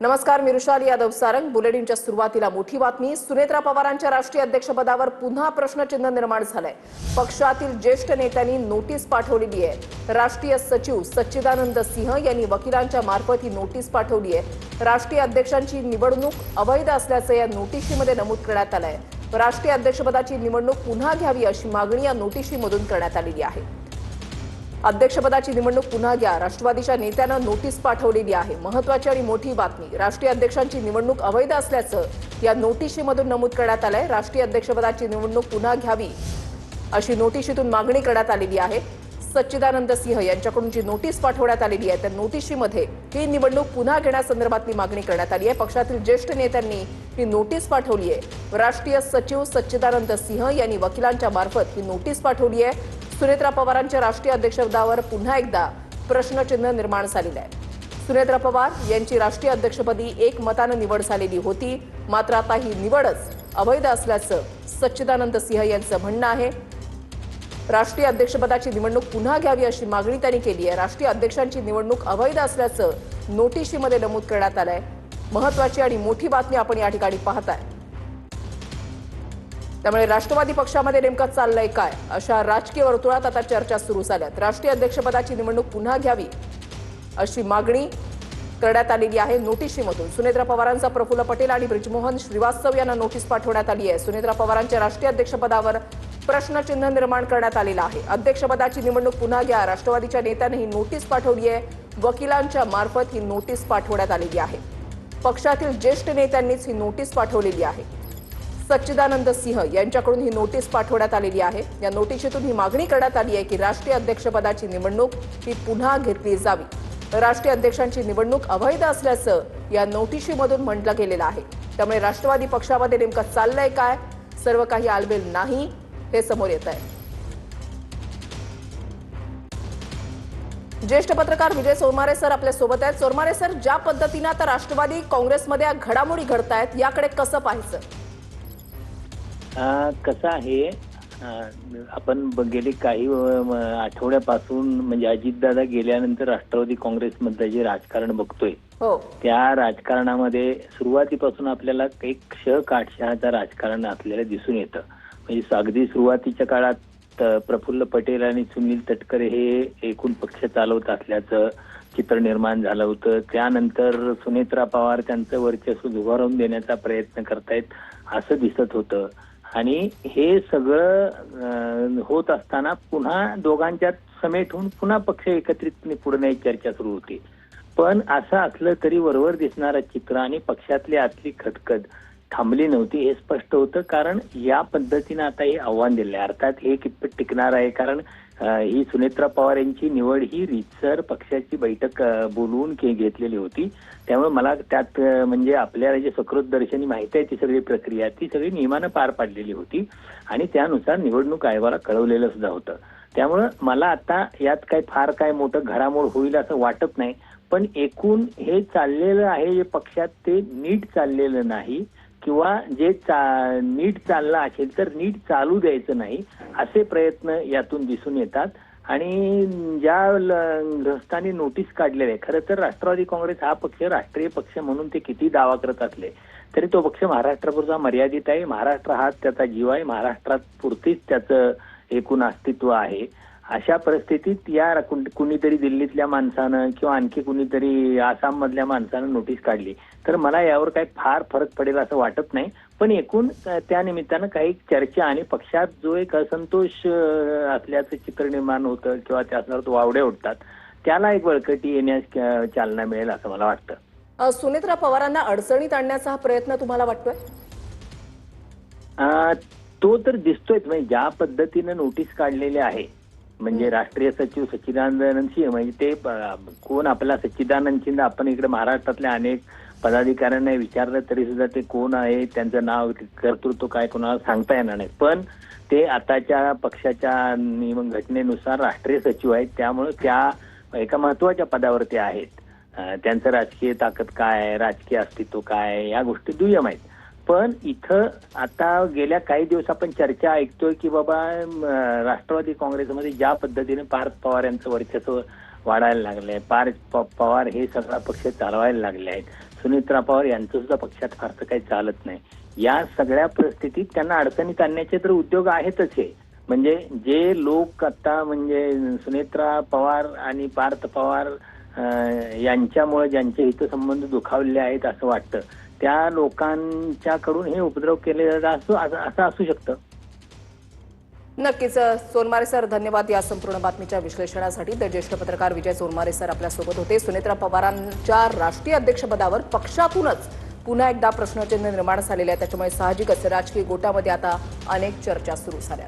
नमस्कार, मी रुशाली यादव सारंग. बुलेटिनच्या सुरुवातीला मोठी बातमी. सुनेत्रा पवारांच्या राष्ट्रीय अध्यक्षपदावर पुन्हा प्रश्नचिन्ह निर्माण झालंय. पक्षातील ज्येष्ठ नेत्यांनी नोटीस पाठवलेली आहे. राष्ट्रीय सचिव सच्चिदानंद सिंह यांनी वकिलांच्या मार्फत ही नोटीस पाठवली आहे. राष्ट्रीय अध्यक्षांची निवडणूक अवैध असल्याचं या नोटीशीमध्ये नमूद करण्यात आलंय. राष्ट्रीय अध्यक्षपदाची निवडणूक पुन्हा घ्यावी अशी मागणी या नोटीशीमधून करण्यात आलेली आहे. अध्यक्षपदाची निवडणूक पुन्हा घ्या, राष्ट्रवादीच्या नेत्यानं नोटीस पाठवलेली आहे. महत्त्वाची आणि मोठी बातमी. राष्ट्रीय अध्यक्षांची निवडणूक अवैध असल्याचं या नोटीशीमधून नमूद करण्यात आलंय. राष्ट्रीय अध्यक्षपदाची निवडणूक पुन्हा घ्यावी अशी नोटीशीतून मागणी करण्यात आलेली आहे. सच्चिदानंद सिंह यांच्याकडून जी नोटीस पाठवण्यात आलेली आहे त्या नोटीशीमध्ये ही निवडणूक पुन्हा घेण्यासंदर्भातली मागणी करण्यात आली आहे. पक्षातील ज्येष्ठ नेत्यांनी ही नोटीस पाठवली आहे. राष्ट्रीय सचिव सच्चिदानंद सिंह यांनी वकिलांच्या मार्फत ही नोटीस पाठवली आहे. सुनेत्रा पवारांच्या राष्ट्रीय अध्यक्षपदावर पुन्हा एकदा प्रश्नचिन्ह निर्माण झालेलं आहे. सुनेत्रा पवार यांची राष्ट्रीय अध्यक्षपदी एकमतानं निवड झालेली होती. मात्र आता ही निवडच अवैध असल्याचं सच्चिदानंद सिंह यांचं म्हणणं आहे. राष्ट्रीय अध्यक्षपदाची निवडणूक पुन्हा घ्यावी अशी मागणी त्यांनी केली आहे. राष्ट्रीय अध्यक्षांची निवडणूक अवैध असल्याचं नोटीशीमध्ये नमूद करण्यात आलंय. महत्त्वाची आणि मोठी बातमी आपण या ठिकाणी पाहताय. त्यामुळे राष्ट्रवादी पक्षामध्ये नेमकं चाललंय काय, अशा राजकीय वर्तुळात आता चर्चा सुरू झाल्यात. राष्ट्रीय अध्यक्षपदाची निवडणूक पुन्हा घ्यावी अशी मागणी करण्यात आलेली आहे नोटीशीमधून. सुनेत्रा पवारांचा प्रफुल्ल पटेल आणि ब्रिजमोहन श्रीवास्तव यांना नोटीस पाठवण्यात आली आहे. सुनेत्रा पवारांच्या राष्ट्रीय अध्यक्षपदावर प्रश्नचिन्ह निर्माण करण्यात आलेलं आहे. अध्यक्षपदाची निवडणूक पुन्हा घ्या, राष्ट्रवादीच्या नेत्याने ही नोटीस पाठवली आहे. वकिलांच्या मार्फत ही नोटीस पाठवण्यात आलेली आहे. पक्षातील ज्येष्ठ नेत्यांनीच ही नोटीस पाठवलेली आहे. सच्चिदानंद सिंह यांच्याकडून ही नोटीस पाठवण्यात आलेली आहे. या नोटीशीतून ही मागणी करण्यात आली आहे की राष्ट्रीय अध्यक्षपदाची निवडणूक ही पुन्हा घेतली जावी. राष्ट्रीय अध्यक्षांची निवडणूक अवैध असल्याचं या नोटीशीमधून म्हटलं गेलेलं आहे. त्यामुळे राष्ट्रवादी पक्षामध्ये नेमकं चाललंय काय, सर्व काही आलबेल नाही हे समोर येत आहे. ज्येष्ठ पत्रकार विजय चोरमारे सर आपल्या सोबत आहेत. चोरमारे सर, ज्या पद्धतीने आता राष्ट्रवादी काँग्रेसमध्ये घडामोडी घडतायत याकडे कसं पाहायचं? कसं आहे, आपण गेले काही आठवड्यापासून म्हणजे अजितदादा गेल्यानंतर राष्ट्रवादी काँग्रेसमधलं जे राजकारण बघतोय त्या राजकारणामध्ये सुरुवातीपासून आपल्याला एक काटशहाचं राजकारण आपल्याला दिसून येतं. म्हणजे अगदी सुरुवातीच्या काळात प्रफुल्ल पटेल आणि सुनील तटकरे हे एकूण पक्ष चालवत असल्याचं चित्र निर्माण झालं होतं. त्यानंतर सुनेत्रा पवार त्यांचं वर्चस्व झुगारून देण्याचा प्रयत्न करतायत असं दिसत होतं. आणि हे सगळं होत असताना पुन्हा दोघांच्यात समेट होऊन पुन्हा पक्ष एकत्रितपणे पुढे न्यायची चर्चा सुरू होती. पण असं असलं तरी वरवर दिसणारं चित्र आणि पक्षातली आतली खदखद थांबली नव्हती हे स्पष्ट होतं. कारण या पद्धतीनं आता हे आव्हान दिलंय. अर्थात हे कितपत टिकणार आहे, कारण ही सुनेत्रा पवार यांची निवड ही रीतसर पक्षाची बैठक बोलवून घेतलेली होती. त्यामुळे मला त्यात म्हणजे आपल्याला जे सकृत दर्शनी माहिती आहे ती सगळी प्रक्रिया ती सगळी नियमानं पार पाडलेली होती आणि त्यानुसार निवडणूक आयोगाला कळवलेलं सुद्धा होतं. त्यामुळं मला आता यात काय मोठं घडामोड होईल असं वाटत नाही. पण एकूण हे चाललेलं आहे जे पक्षात ते नीट चाललेलं नाही किंवा जे नीट चाललं असेल तर नीट चालू द्यायचं नाही असे प्रयत्न यातून दिसून येतात. आणि ज्या ग्रस्तांनी नोटीस काढलेले, खरं तर राष्ट्रवादी काँग्रेस हा पक्ष राष्ट्रीय पक्ष म्हणून ते किती दावा करत असले तरी तो पक्ष महाराष्ट्रापुरता मर्यादित आहे. महाराष्ट्र हाच त्याचा जीव आहे. महाराष्ट्रात पुरतीच त्याचं एकूण अस्तित्व आहे. अशा परिस्थितीत या कुणीतरी दिल्लीतल्या माणसानं किंवा आणखी कुणीतरी आसाम मधल्या माणसानं नोटीस काढली तर मला यावर काही फार फरक पडेल असं वाटत नाही. पण एकूण त्या निमित्तानं काही चर्चा आणि पक्षात जो एक असंतोष असल्याचं चित्र निर्माण होतं किंवा त्याच्यावर वावडे उठतात त्याला एक बळकटी येण्यास चालना मिळेल असं मला वाटतं. सुनेत्रा पवारांना अडचणीत आणण्याचा हा प्रयत्न तुम्हाला वाटतोय? तो तर दिसतोयच. म्हणजे ज्या पद्धतीनं नोटीस काढलेले आहे म्हणजे राष्ट्रीय सचिव सच्चिदानंद सिंह, म्हणजे ते कोण आपला सच्चिदानंद सिंह, आपण इकडे महाराष्ट्रातल्या अनेक पदाधिकाऱ्यांना विचारलं तरी सुद्धा ते कोण आहे, त्यांचं नाव, कर्तृत्व काय कोणाला सांगता येणार नाही. पण ते आताच्या पक्षाच्या घटनेनुसार राष्ट्रीय सचिव आहेत. त्यामुळे त्या एका महत्वाच्या पदावरती आहेत. त्यांचं राजकीय ताकद काय आहे, राजकीय अस्तित्व काय आहे, या गोष्टी दुय्यम आहेत. पण इथं आता गेल्या काही दिवस आपण चर्चा ऐकतोय की बाबा राष्ट्रवादी काँग्रेसमध्ये ज्या पद्धतीने पार्थ पवार यांचं वर्चस्व वाढायला लागले. पार्थ पवार हे सगळा पक्ष चालवायला लागले आहेत. सुनेत्रा पवार यांचं सुद्धा पक्षात फारसं काही चालत नाही. या सगळ्या परिस्थितीत त्यांना अडचणीत आणण्याचे तर उद्योग आहेतच. हे म्हणजे जे लोक आता म्हणजे सुनेत्रा पवार आणि पार्थ पवार यांच्यामुळे ज्यांचे हितसंबंध दुखावलेले आहेत असं वाटतं, त्या लोकांच्याकडून हे उपद्रव केले जातात असं असू शकतं. नक्कीच सोनमारे सर, धन्यवाद या संपूर्ण बातमीच्या विश्लेषणासाठी. तर ज्येष्ठ पत्रकार विजय सोनमारे सर आपल्यासोबत होते. सुनेत्रा पवारांच्या राष्ट्रीय अध्यक्षपदावर पक्षातूनच पुन्हा एकदा प्रश्नचिन्ह निर्माण झालेले आहे. त्याच्यामुळे साहजिकच राजकीय गोटामध्ये आता अनेक चर्चा सुरू झाल्या.